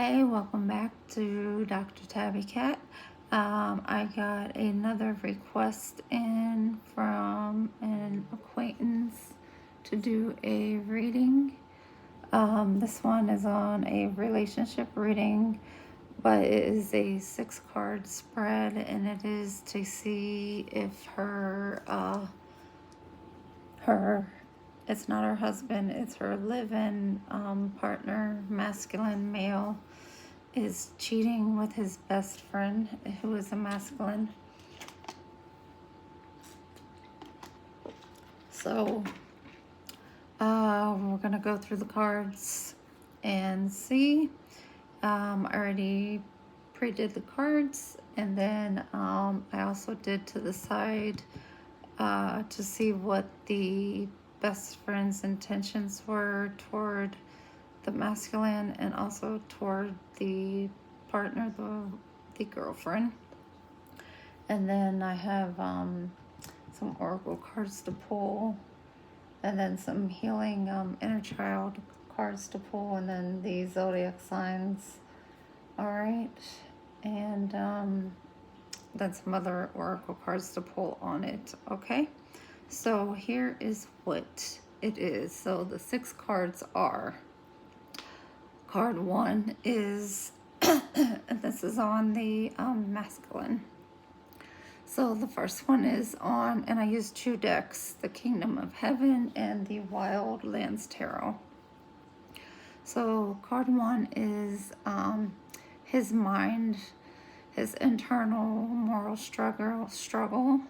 Hey, welcome back to Dr. Tabby Cat. I got another request in from an acquaintance to do a reading. This one is on a relationship reading, but it is a 6-card spread, and it is to see if it's not her husband, it's her live-in partner, masculine male, is cheating with his best friend, who is a masculine. So we're gonna go through the cards and see. I already pre-did the cards, and then I also did to the side to see what the best friend's intentions were toward the masculine and also toward the partner, the girlfriend. And then I have some oracle cards to pull, and then some healing inner child cards to pull, and then the zodiac signs. All right, and then some other oracle cards to pull on it. Okay, so here is what it is. So the 6 cards are: card 1 is and this is on the masculine. So the first one is on, and I used 2 decks, the Kingdom of Heaven and the Wild Lands Tarot. So card 1 is his mind, his internal moral struggle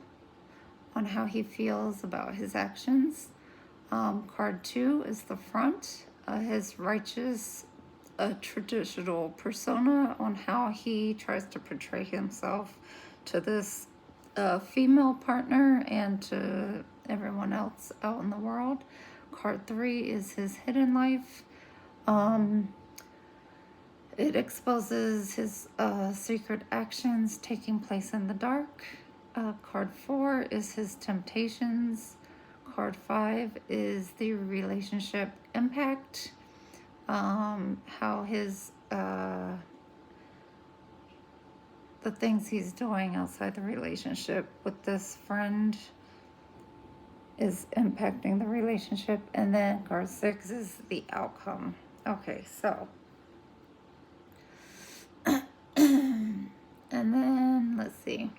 on how he feels about his actions. Card 2 is the front, his righteous traditional persona on how he tries to portray himself to this female partner and to everyone else out in the world. Card 3 is his hidden life. It exposes his secret actions taking place in the dark. Card 4 is his temptations. Card 5 is the relationship impact. How his the things he's doing outside the relationship with this friend is impacting the relationship. And then card 6 is the outcome. Okay, so and then let's see.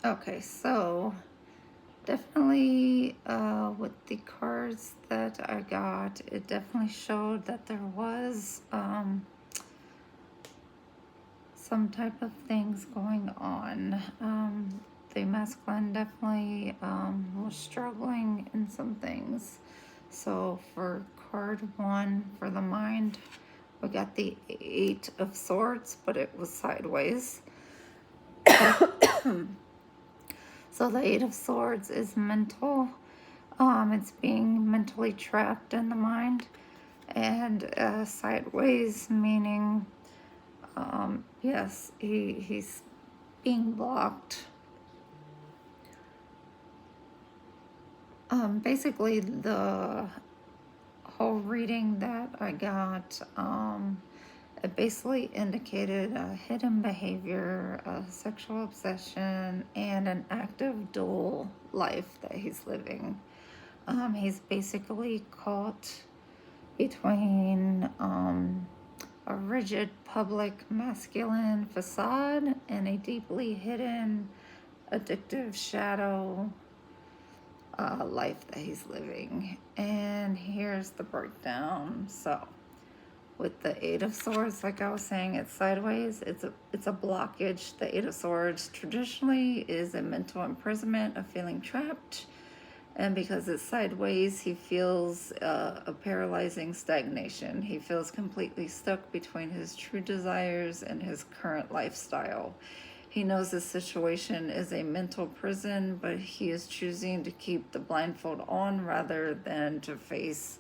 Okay, so definitely with the cards that I got, it definitely showed that there was some type of things going on. The masculine definitely was struggling in some things. So for card 1, for the mind, we got the 8 of Swords, but it was sideways. So the 8 of Swords is mental. It's being mentally trapped in the mind. And sideways meaning, yes, he's being blocked. Basically, the whole reading that I got, it basically indicated a hidden behavior, a sexual obsession, and an active dual life that he's living. He's basically caught between a rigid public masculine facade and a deeply hidden addictive shadow life that he's living. And here's the breakdown. So with the 8 of Swords, like I was saying, it's sideways. It's a blockage. The 8 of Swords traditionally is a mental imprisonment of feeling trapped. And because it's sideways, he feels a paralyzing stagnation. He feels completely stuck between his true desires and his current lifestyle. He knows this situation is a mental prison, but he is choosing to keep the blindfold on rather than to face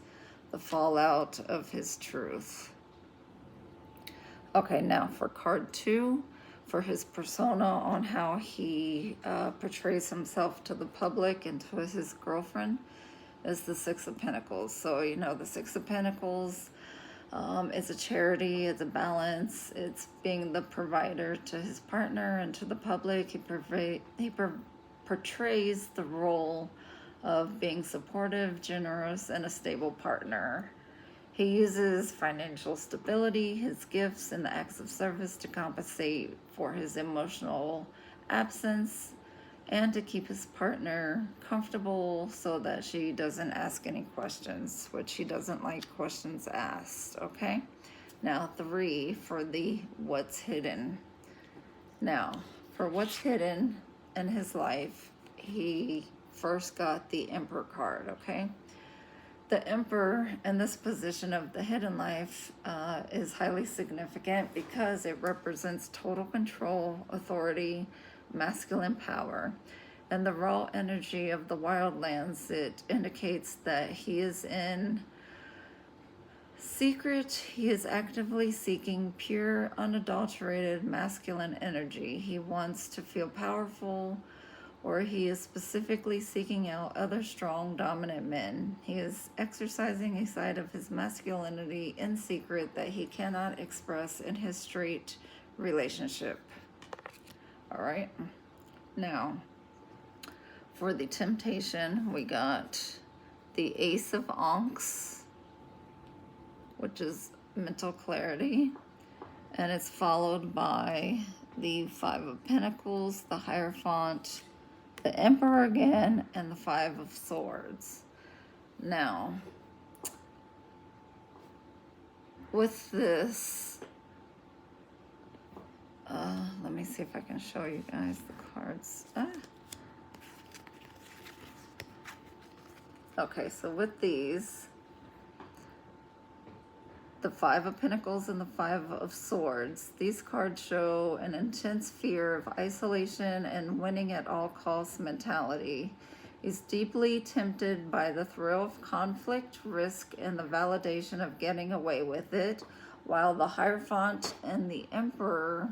the fallout of his truth. Okay, now for card 2, for his persona on how he portrays himself to the public and to his girlfriend. is the Six of Pentacles. So, you know, the Six of Pentacles is a charity, it's a balance, it's being the provider to his partner and to the public. He portrays the role of being supportive, generous, and a stable partner. He uses financial stability, his gifts, and the acts of service to compensate for his emotional absence and to keep his partner comfortable so that she doesn't ask any questions, which he doesn't like questions asked, okay? Now, 3 for the what's hidden. Now, for what's hidden in his life, he first got the Emperor card, okay? The Emperor in this position of the hidden life is highly significant because it represents total control, authority, masculine power. And the raw energy of the wildlands, it indicates that he is in secret. He is actively seeking pure, unadulterated masculine energy. He wants to feel powerful, or he is specifically seeking out other strong, dominant men. He is exercising a side of his masculinity in secret that he cannot express in his straight relationship. All right. Now, for the temptation, we got the Ace of Ankhs, which is mental clarity, and it's followed by the Five of Pentacles, the Hierophant, the Emperor again, and the Five of Swords. Now, with this, let me see if I can show you guys the cards. Okay, so with these, the Five of Pentacles and the Five of Swords, these cards show an intense fear of isolation and winning at all costs mentality. He's deeply tempted by the thrill of conflict, risk, and the validation of getting away with it, while the Hierophant and the Emperor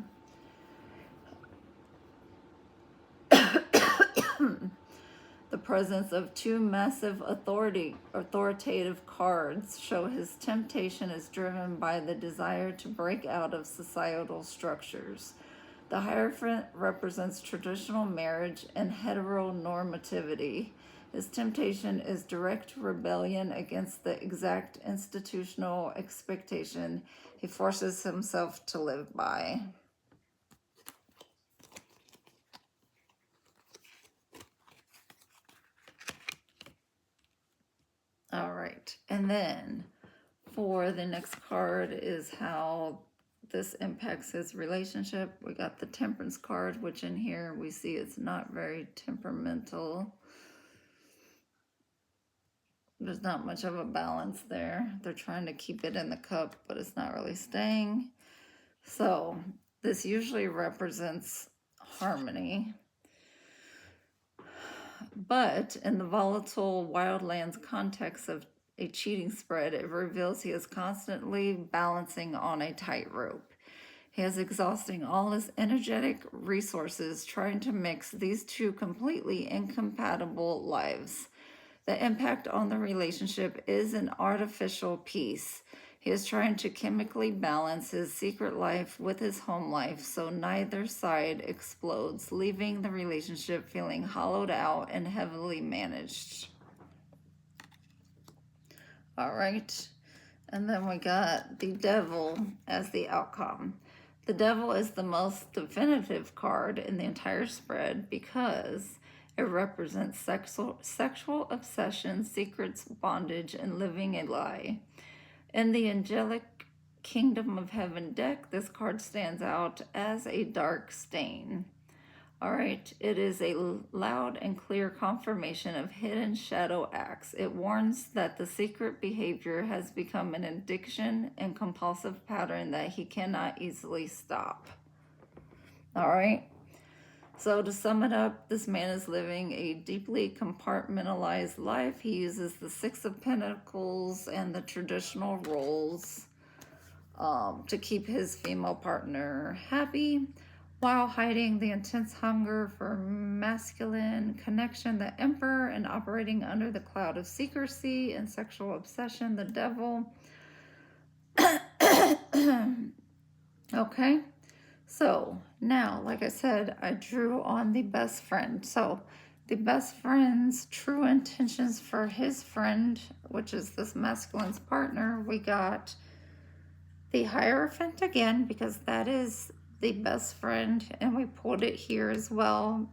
the presence of two massive authoritative cards show his temptation is driven by the desire to break out of societal structures. The Hierophant represents traditional marriage and heteronormativity. His temptation is direct rebellion against the exact institutional expectation he forces himself to live by. All right, and then for the next card is how this impacts his relationship. We got the Temperance card, which in here we see it's not very temperamental. There's not much of a balance there. They're trying to keep it in the cup, but it's not really staying. So this usually represents harmony. But in the volatile wildlands context of a cheating spread, it reveals he is constantly balancing on a tightrope. He is exhausting all his energetic resources trying to mix these two completely incompatible lives. The impact on the relationship is an artificial peace. He is trying to chemically balance his secret life with his home life so neither side explodes, leaving the relationship feeling hollowed out and heavily managed. All right. And then we got the Devil as the outcome. The Devil is the most definitive card in the entire spread because it represents sexual obsession, secrets, bondage, and living a lie. In the Angelic Kingdom of Heaven deck, this card stands out as a dark stain. All right, it is a loud and clear confirmation of hidden shadow acts. It warns that the secret behavior has become an addiction and compulsive pattern that he cannot easily stop. All right. So to sum it up, this man is living a deeply compartmentalized life. He uses the Six of Pentacles and the traditional roles to keep his female partner happy, while hiding the intense hunger for masculine connection, the emperor, and operating under the cloud of secrecy and sexual obsession, the devil. Okay, so now, like I said, I drew on the best friend. So the best friend's true intentions for his friend, which is this masculine's partner, we got the Hierophant again, because that is the best friend, and we pulled it here as well.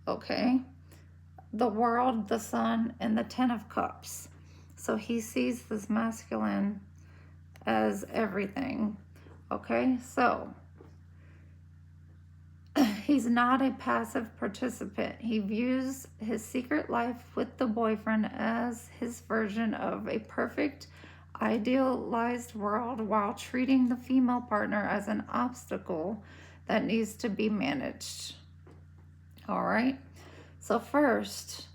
Okay, the World, the Sun, and the Ten of Cups. So he sees this masculine as everything. Okay, so he's not a passive participant. He views his secret life with the boyfriend as his version of a perfect, idealized world, while treating the female partner as an obstacle that needs to be managed. All right, so first,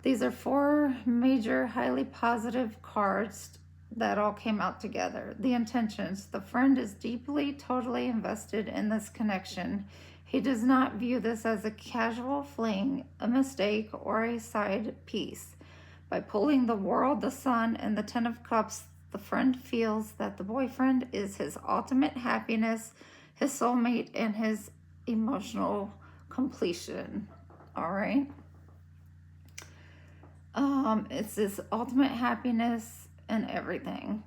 these are 4 major, highly positive cards that all came out together. The intentions. The friend is deeply, totally invested in this connection. He does not view this as a casual fling, a mistake, or a side piece. By pulling the World, the Sun, and the Ten of Cups, the friend feels that the boyfriend is his ultimate happiness, his soulmate, and his emotional completion. All right. It's his ultimate happiness and everything.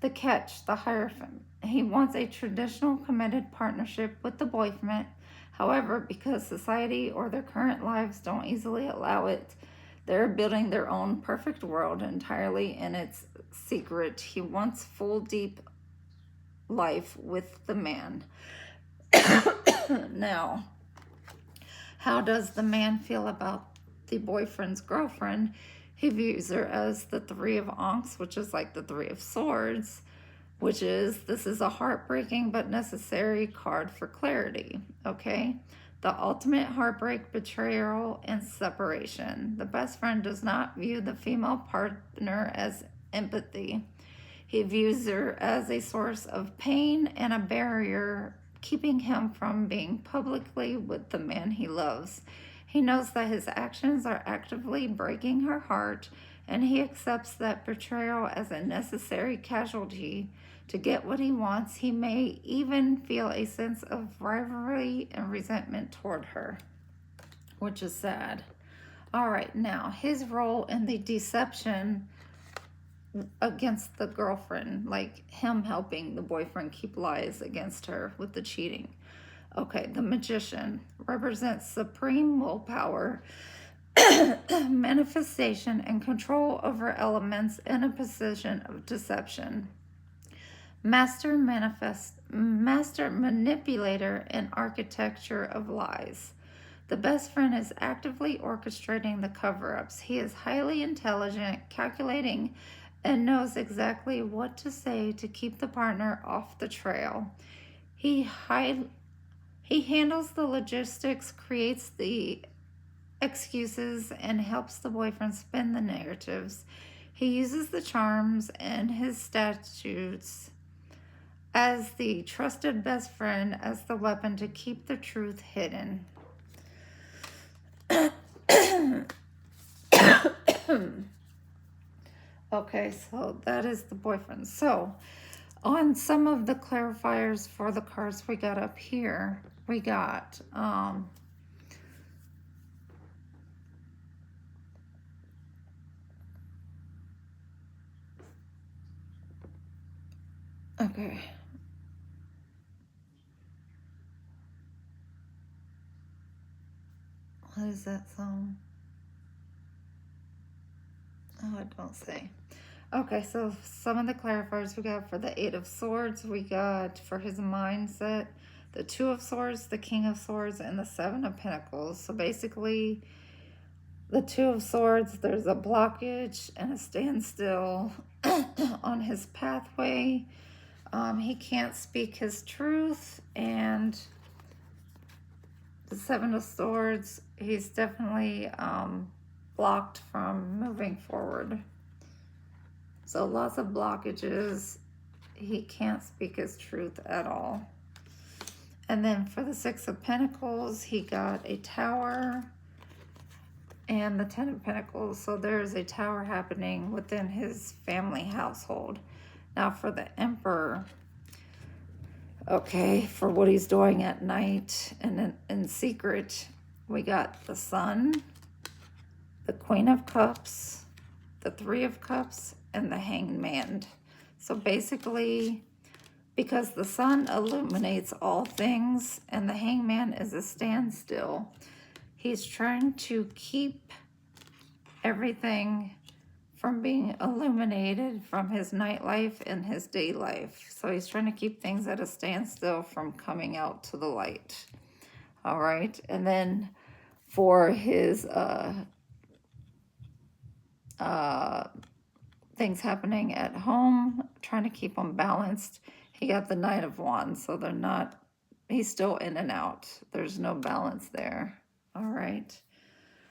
The catch, the Hierophant. He wants a traditional committed partnership with the boyfriend. However, because society or their current lives don't easily allow it, they're building their own perfect world entirely in its secret. He wants full, deep life with the man. Now, how does the man feel about the boyfriend's girlfriend? He views her as the Three of Ankhs, which is like the Three of Swords, which is, this is a heartbreaking but necessary card for clarity, okay? The ultimate heartbreak, betrayal, and separation. The best friend does not view the female partner as empathy. He views her as a source of pain and a barrier keeping him from being publicly with the man he loves. He knows that his actions are actively breaking her heart, and he accepts that betrayal as a necessary casualty to get what he wants. He may even feel a sense of rivalry and resentment toward her, which is sad. All right, now his role in the deception against the girlfriend, like him helping the boyfriend keep lies against her with the cheating. Okay, the Magician represents supreme willpower, manifestation, and control over elements in a position of deception. Master manipulator and architecture of lies. The best friend is actively orchestrating the cover-ups. He is highly intelligent, calculating, and knows exactly what to say to keep the partner off the trail. He handles the logistics, creates the excuses, and helps the boyfriend spin the narratives. He uses the charms and his statutes as the trusted best friend as the weapon to keep the truth hidden. Okay, so that is the boyfriend. So on some of the clarifiers for the cards we got up here, we got okay. What is that song? Oh, it don't say. Okay, so some of the clarifiers we got for the Eight of Swords, we got for his mindset, the Two of Swords, the King of Swords, and the Seven of Pentacles. So basically, the Two of Swords, there's a blockage and a standstill on his pathway. He can't speak his truth. And the Seven of Swords, he's definitely blocked from moving forward. So lots of blockages. He can't speak his truth at all. And then for the Six of Pentacles, he got a Tower and the Ten of Pentacles. So there's a Tower happening within his family household. Now for the Emperor, okay, for what he's doing at night and in secret, we got the Sun, the Queen of Cups, the Three of Cups, and the Hanged Man. So basically, because the Sun illuminates all things and the Hanged Man is a standstill, he's trying to keep everything from being illuminated from his nightlife and his day life. So he's trying to keep things at a standstill from coming out to the light. All right. And then for his things happening at home, trying to keep them balanced, he got the Knight of Wands. So they're not, he's still in and out. There's no balance there. All right.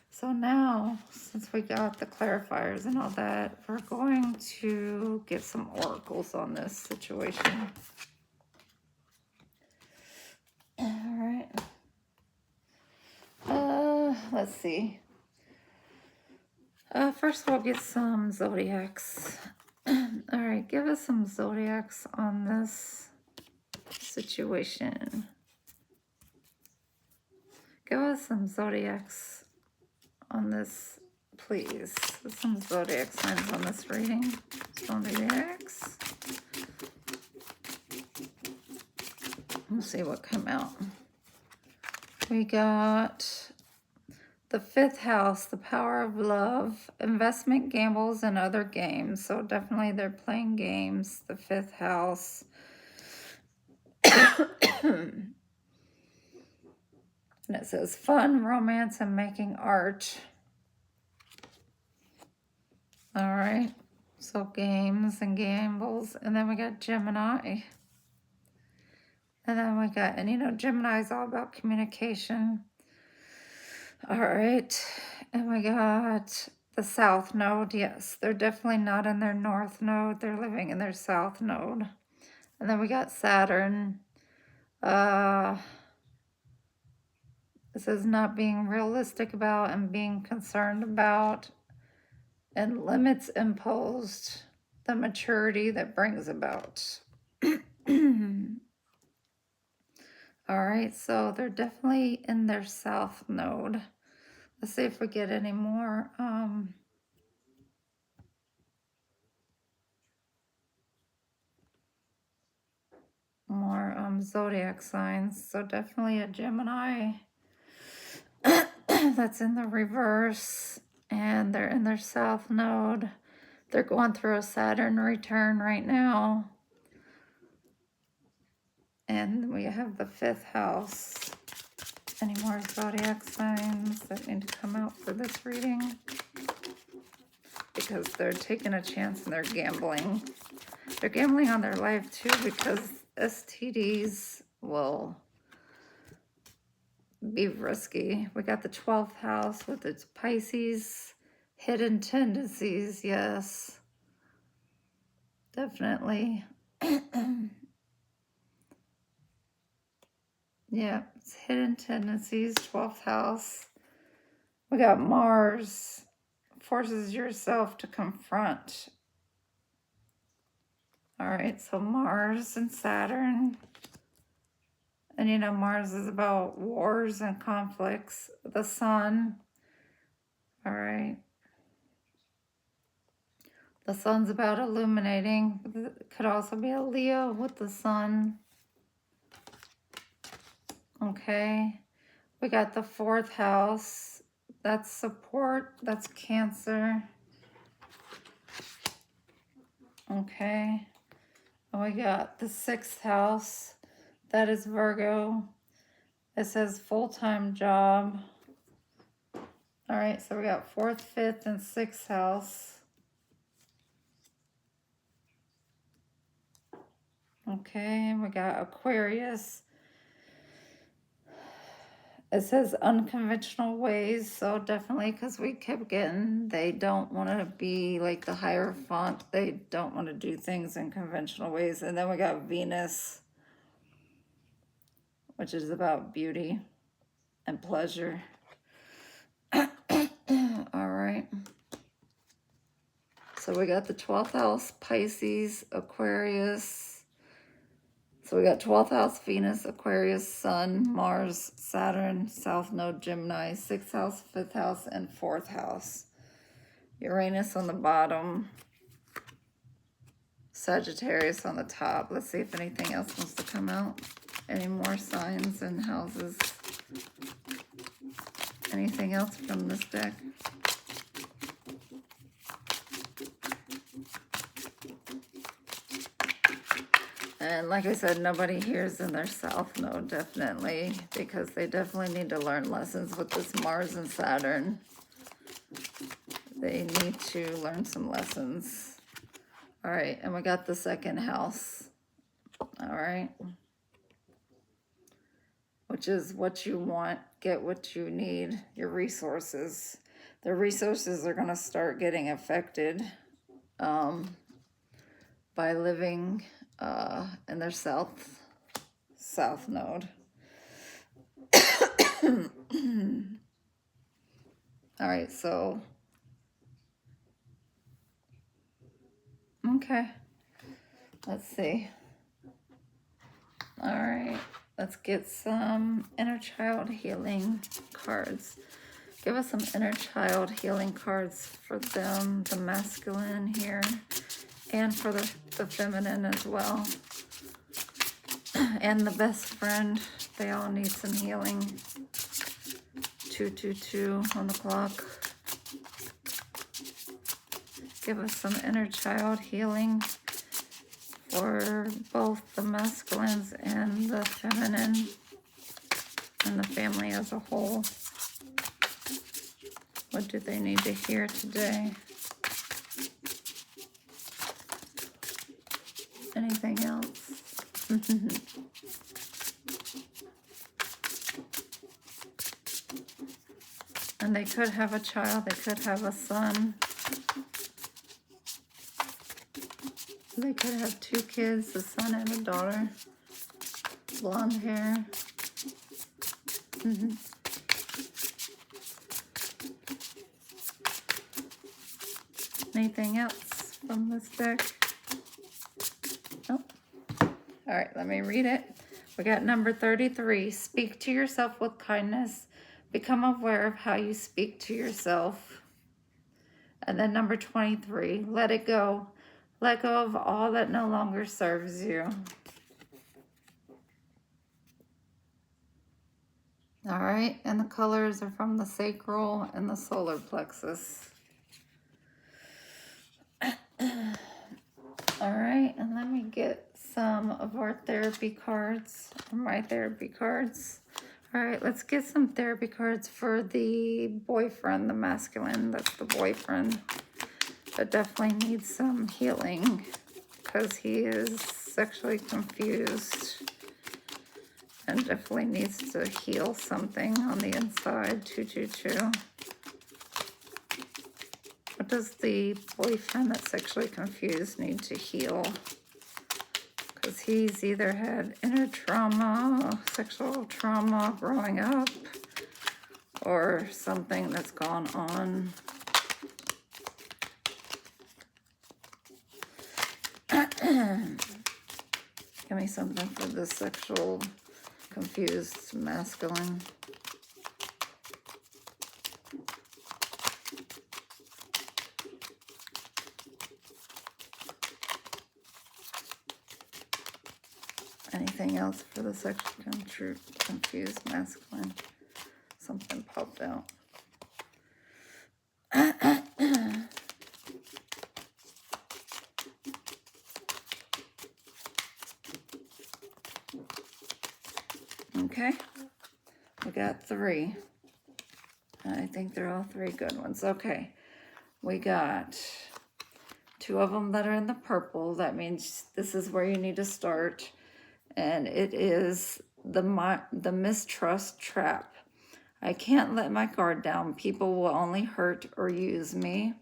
So now, since we got the clarifiers and all that, we're going to get some oracles on this situation. All right. Let's see. First we'll get some zodiacs. All right, give us some zodiacs on this situation. Give us some zodiacs on this, please. Some zodiac signs on this reading. Zodiacs. Let's see what came out. We got the 5th house, the power of love, investment, gambles, and other games. So definitely they're playing games. The 5th house. And it says fun, romance, and making art. All right. So games and gambles. And then we got Gemini. And then we got, and you know, Gemini is all about communication. All right. And we got the South Node. Yes, they're definitely not in their North Node. They're living in their South Node. And then we got Saturn. This is not being realistic about and being concerned about, and limits imposed, the maturity that brings about. All right, so they're definitely in their South Node. Let's see if we get any more. More zodiac signs. So definitely a Gemini. That's in the reverse, and they're in their South Node. They're going through a Saturn return right now. And we have the 5th house. Any more zodiac signs that need to come out for this reading? Because they're taking a chance and they're gambling. They're gambling on their life too, because STDs will be risky. We got the 12th house with its Pisces, hidden tendencies. Yes, definitely. Yeah, it's hidden tendencies, 12th house. We got Mars, forces yourself to confront. All right, so Mars and Saturn. And you know, Mars is about wars and conflicts. The Sun. All right. The Sun's about illuminating. It could also be a Leo with the Sun. Okay. We got the 4th house. That's support. That's Cancer. Okay. And we got the 6th house. That is Virgo. It says full-time job. All right, so we got 4th, 5th, and 6th house. Okay, we got Aquarius. It says unconventional ways, so definitely, because we kept getting, they don't want to be like the Hierophant. They don't want to do things in conventional ways. And then we got Venus. which is about beauty and pleasure. All right. So we got the 12th house, Pisces, Aquarius. So we got 12th house, Venus, Aquarius, Sun, Mars, Saturn, South Node, Gemini, 6th house, 5th house, and 4th house. Uranus on the bottom, Sagittarius on the top. Let's see if anything else wants to come out. Any more signs and houses? Anything else from this deck? And like I said, nobody here is in their South Node, definitely, because they definitely need to learn lessons with this Mars and Saturn. They need to learn some lessons. All right, and we got the 2nd house. All right. Which is what you want, get what you need, your resources. The resources are going to start getting affected by living in their south node. All right, so okay, let's see. All right, let's get some inner child healing cards. Give us some inner child healing cards for them, the masculine here, and for the feminine as well. And the best friend, they all need some healing. 222 on the clock. Give us some inner child healing for both the masculines and the feminine and the family as a whole. What do they need to hear today? Anything else? And they could have a child, they could have a son. They could have 2 kids, a son and a daughter. Blonde hair. Anything else from this deck? Nope. All right, let me read it. We got number 33. Speak to yourself with kindness. Become aware of how you speak to yourself. And then number 23. Let it go. Let go of all that no longer serves you. All right, and the colors are from the sacral and the solar plexus. All right, and let me get some of our therapy cards, or my therapy cards. All right, let's get some therapy cards for the boyfriend, the masculine, that's the boyfriend. But definitely needs some healing because he is sexually confused and definitely needs to heal something on the inside. 222. What does the boyfriend that's sexually confused need to heal? Because he's either had inner trauma, sexual trauma growing up, or something that's gone on. Give me something for the sexual confused masculine. Anything else for the sexually confused masculine? Something popped out. Okay, we got 3. I think they're all 3 good ones. Okay, we got 2 of them that are in the purple. That means this is where you need to start. And it is the mistrust trap. I can't let my guard down. People will only hurt or use me.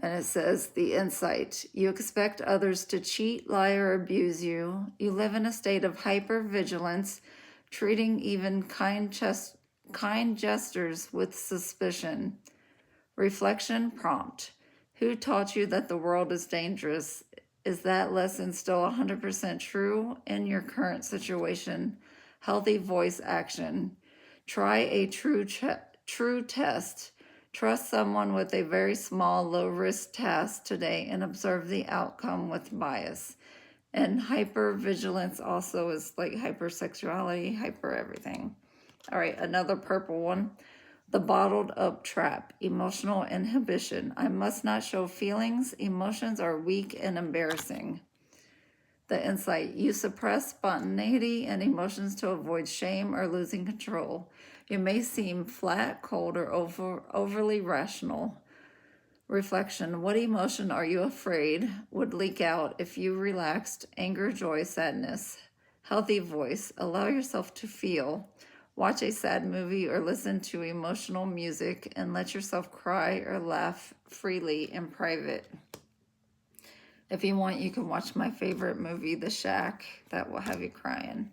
And it says, the insight. You expect others to cheat, lie, or abuse you. You live in a state of hypervigilance, treating even kind gestures with suspicion. Reflection prompt. Who taught you that the world is dangerous? Is that lesson still 100% true in your current situation? Healthy voice action. Try a true test. Trust someone with a very small, low-risk task today and observe the outcome with bias. And hypervigilance also is like hypersexuality, hyper everything. All right, another purple one. The bottled up trap, emotional inhibition. I must not show feelings. Emotions are weak and embarrassing. The insight. You suppress spontaneity and emotions to avoid shame or losing control. You may seem flat, cold, or overly rational. Reflection. What emotion are you afraid would leak out if you relaxed? Anger, joy, sadness. Healthy voice. Allow yourself to feel. Watch a sad movie or listen to emotional music and let yourself cry or laugh freely in private. If you want, you can watch my favorite movie, The Shack. That will have you crying.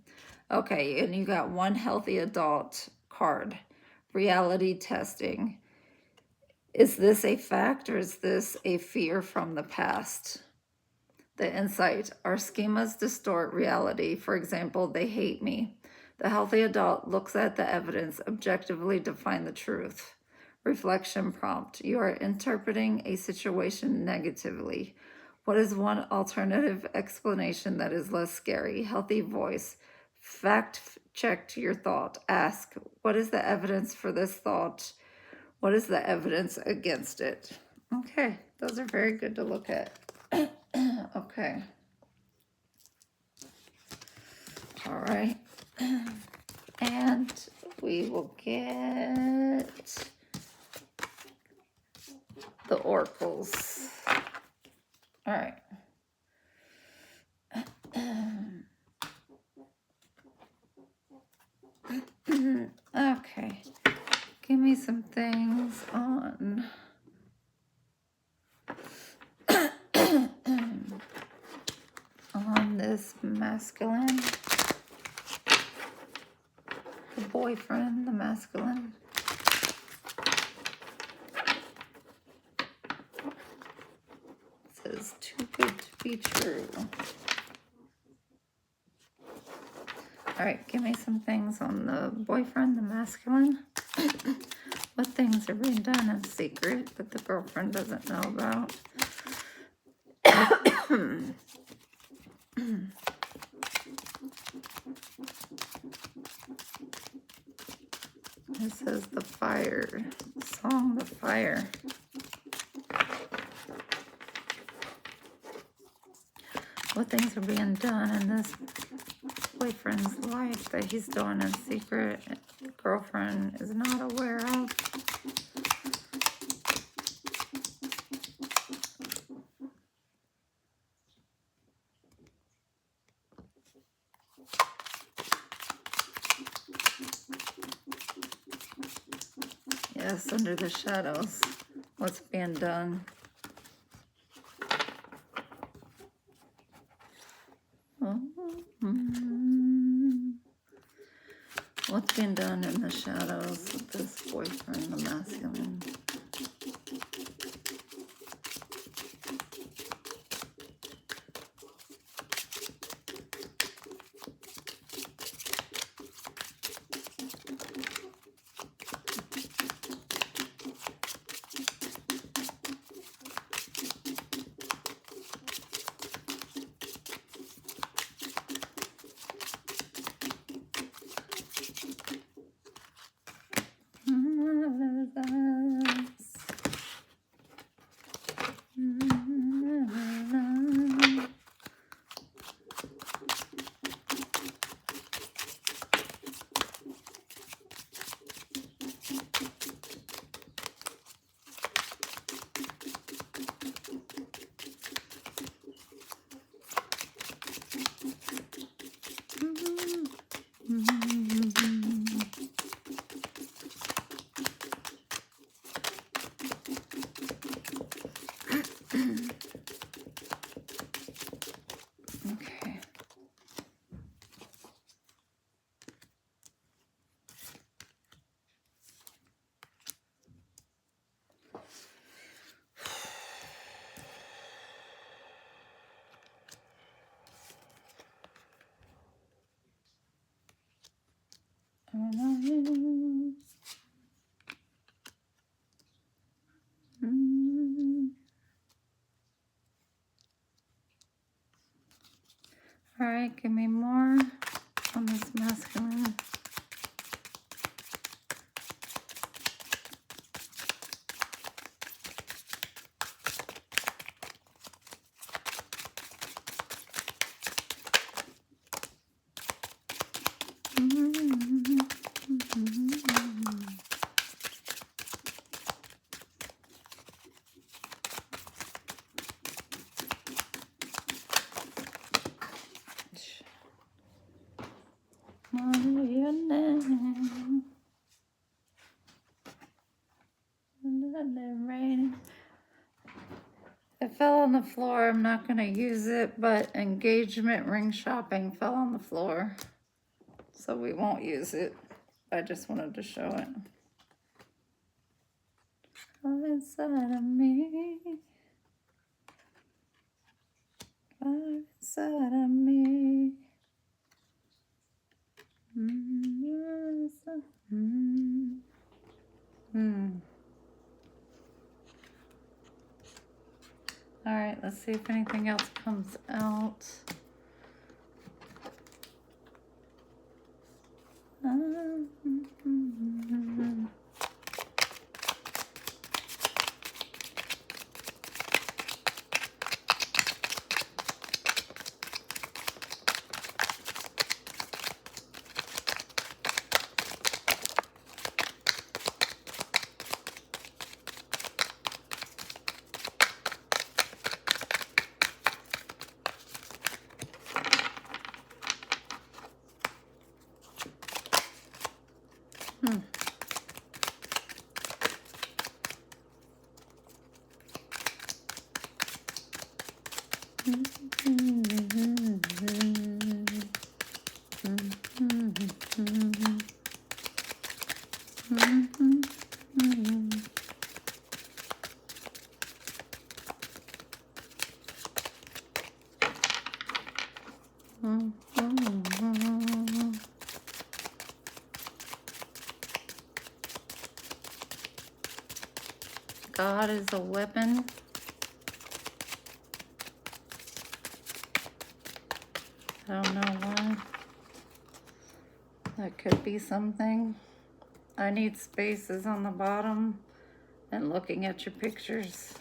Okay, and you got one healthy adult card. Reality testing. Is this a fact or is this a fear from the past? The insight. Our schemas distort reality. For example, they hate me. The healthy adult looks at the evidence objectively to find the truth. Reflection prompt. You are interpreting a situation negatively. What is one alternative explanation that is less scary? Healthy voice. Fact check your thought. Ask, what is the evidence for this thought? What is the evidence against it? Okay, those are very good to look at. Okay. All right. And we will get the oracles. All right. Okay. Give me some things on on this masculine, the boyfriend, the masculine. It says too good to be true. All right, give me some things on the boyfriend, the masculine. What things are being done in secret that the girlfriend doesn't know about? It says the fire, the song, the fire. What things are being done in this boyfriend's life that he's doing in secret, the girlfriend is not aware of? Yes, under the shadows, what's being done? What's being done in the shadows with this boyfriend, the masculine? right, give me more on this masculine. It fell on the floor. I'm not going to use it, but engagement ring shopping fell on the floor. So we won't use it. I just wanted to show it. Oh, inside of me. Oh, inside of me. All right, let's see if anything else comes out. God is a weapon. I don't know why. That could be something. I need spaces on the bottom and looking at your pictures.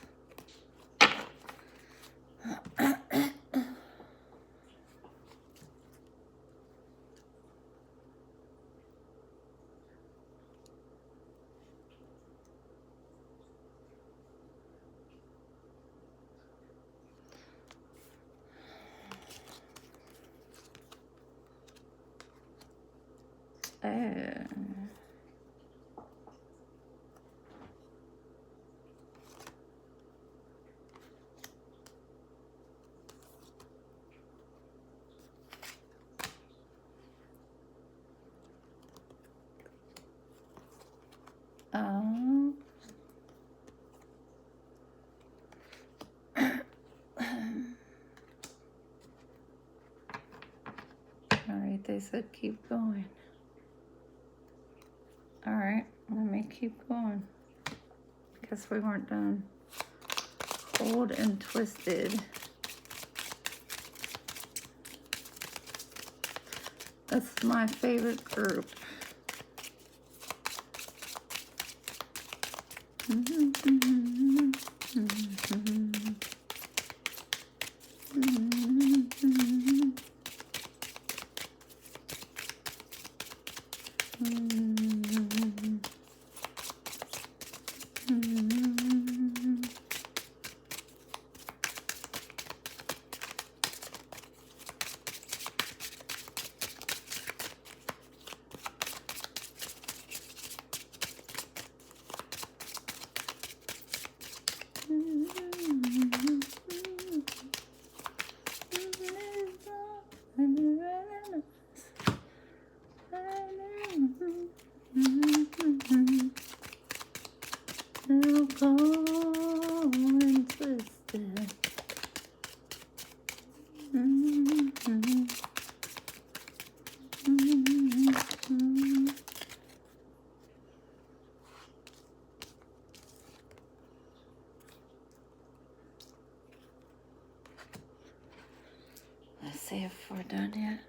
All right, they said keep going. All right, let me keep going. Guess we weren't done. Old and Twisted. That's my favorite group. Let's see if we're done yet.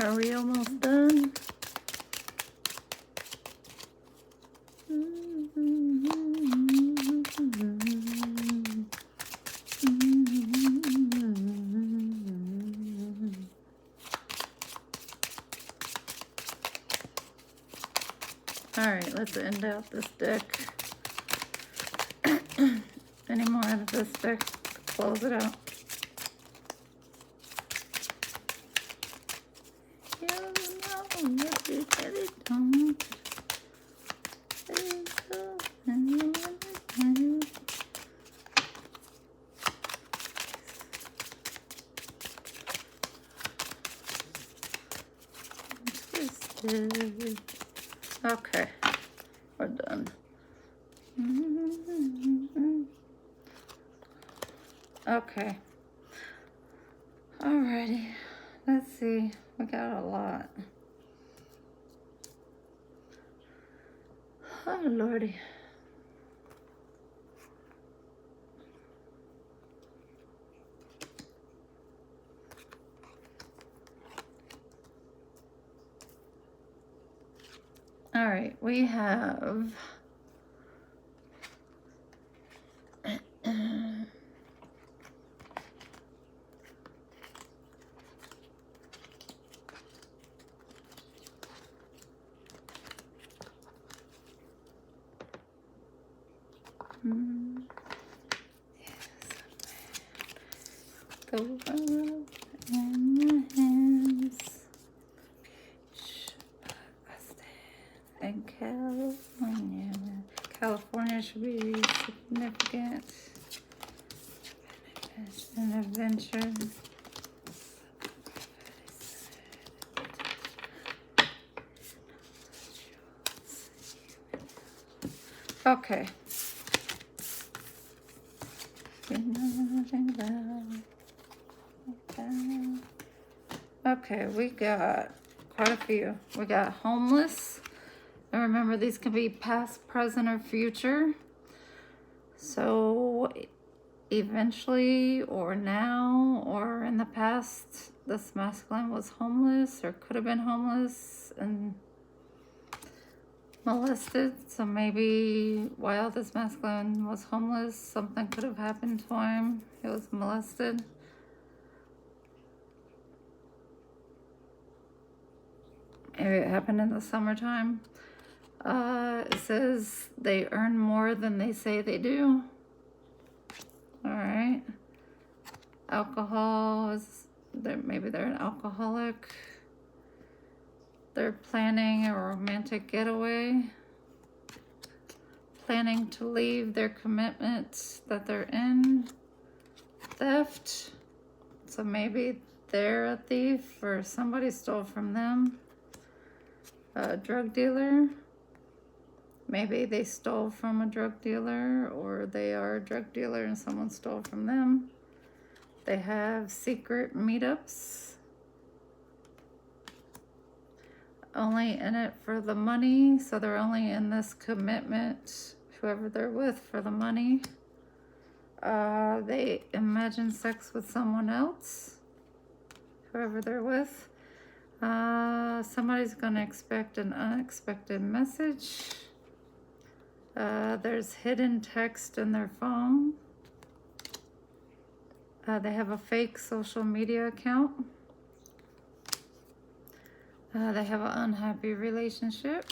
Are we almost done? All right, let's end out this deck. Any more out of this deck to close it out? Okay, we're done. Okay. Alrighty. Let's see. We got a lot. Oh, Lordy. All right, we have the world in my hands. And California. California should be significant. An adventure. Okay. Okay, we got quite a few. We got homeless. And remember, these can be past, present, or future. So eventually, or now, or in the past, this masculine was homeless or could have been homeless and molested. So maybe while this masculine was homeless, something could have happened to him. He was molested. Maybe it happened in the summertime. It says they earn more than they say they do. All right. Alcohol is, maybe they're an alcoholic. They're planning a romantic getaway. Planning to leave their commitment that they're in. Theft. So maybe they're a thief or somebody stole from them. A drug dealer. Maybe they stole from a drug dealer, or they are a drug dealer and someone stole from them. They have secret meetups. Only in it for the money, so they're only in this commitment, whoever they're with, for the money. They imagine sex with someone else, whoever they're with. Somebody's gonna expect an unexpected message. There's hidden text in their phone. They have a fake social media account. They have an unhappy relationship.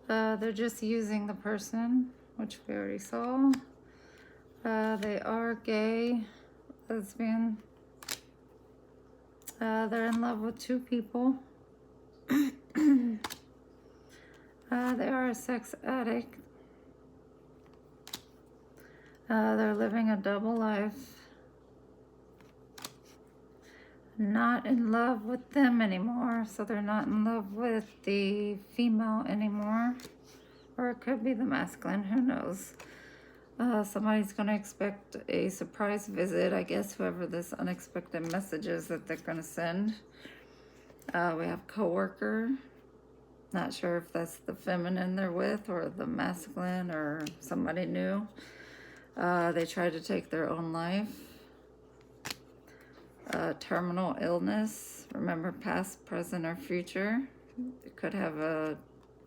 They're just using the person, which we already saw. They are gay, lesbian. They're in love with 2 people. They are a sex addict. They're living a double life. Not in love with them anymore, so they're not in love with the female anymore. Or it could be the masculine, who knows. Somebody's going to expect a surprise visit, I guess, whoever this unexpected message is that they're going to send. We have coworker. Not sure if that's the feminine they're with or the masculine or somebody new. They tried to take their own life. Terminal illness. Remember, past, present, or future. It could have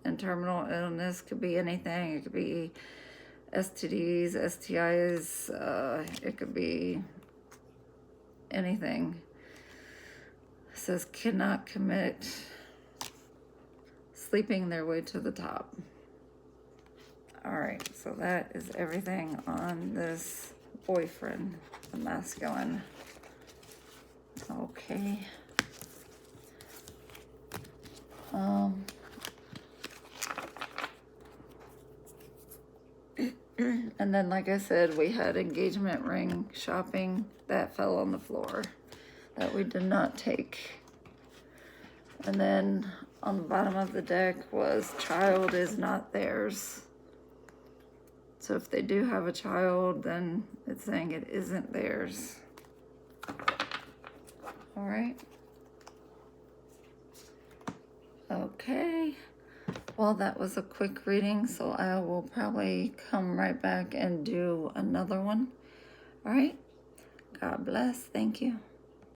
and terminal illness could be anything. It could be STDs, STIs. It could be anything. It says cannot commit. Sleeping their way to the top. Alright, so that is everything on this boyfriend, the masculine. Okay. And then, like I said, we had engagement ring shopping that fell on the floor that we did not take. And then on the bottom of the deck was child is not theirs. So if they do have a child, then it's saying it isn't theirs. All right. Okay. Well, that was a quick reading, so I will probably come right back and do another one. All right. God bless. Thank you.